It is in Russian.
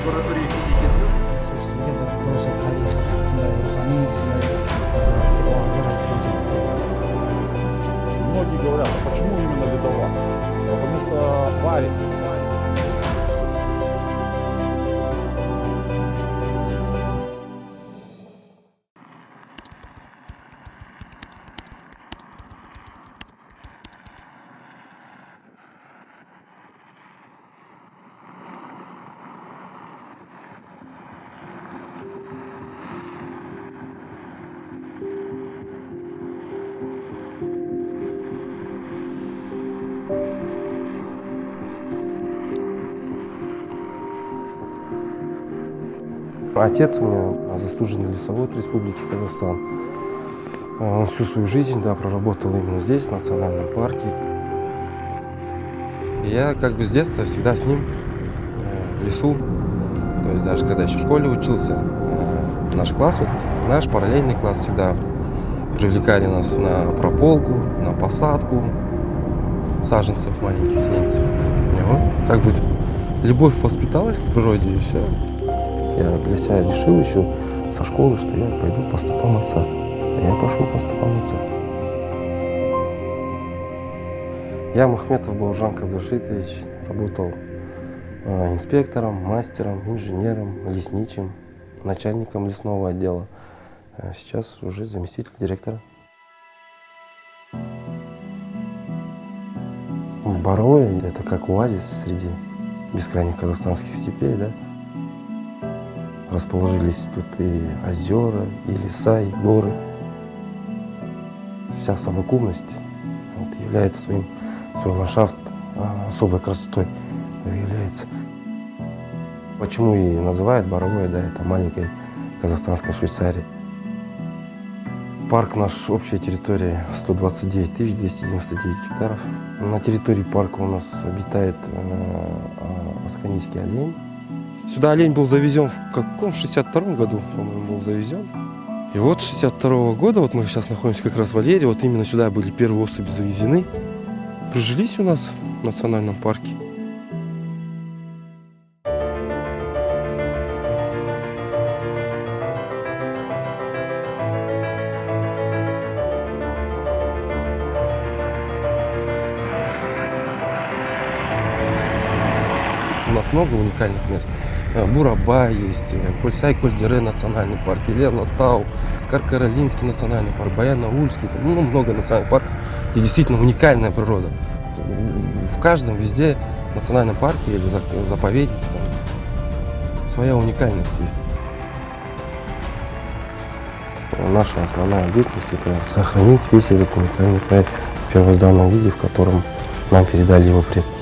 лаборатории физики звезд? Слушайте, мне тоже тарих, рухани, Многие говорят, а почему именно ледовак? Потому что варит, спарит. Отец у меня заслуженный лесовод Республики Казахстан. Он всю свою жизнь проработал именно здесь, в национальном парке. И я как бы с детства всегда с ним в лесу. То есть даже когда еще в школе учился, наш класс, наш параллельный класс всегда привлекали нас на прополку, на посадку саженцев, маленьких сеянцев. И вот как бы любовь воспиталась к природе и все. Я для себя решил еще со школы, что я пойду по стопам отца. И я пошел по стопам отца. Я Махметов Бауыржан Кабдашитович, работал инспектором, мастером, инженером, лесничим, начальником лесного отдела. А сейчас уже заместитель директора. Боровое – это как оазис среди бескрайних казахстанских степей, да? Расположились тут и озера, и леса, и горы. Вся совокупность является свой ландшафт особой красотой является. Почему и называют Боровое, да, это маленькая казахстанская Швейцария. Парк наш, общая территория 129 299 гектаров. На территории парка у нас обитает асканийский олень. Сюда олень был завезен в каком? 62-м году, по-моему, был завезен. И вот с 62-го года, вот мы сейчас находимся как раз в вольере, вот именно сюда были первые особи завезены. Прижились у нас в национальном парке. У нас много уникальных мест. Бураба есть, Кольсай-Кольдере национальный парк, Елена-Тау, Каркаролинский национальный парк, Баяно-Ульский, много национальных парков, где действительно уникальная природа. В каждом везде национальном парке или заповеднике своя уникальность есть. Наша основная деятельность – это сохранить весь этот уникальный край в первозданном виде, в котором нам передали его предки.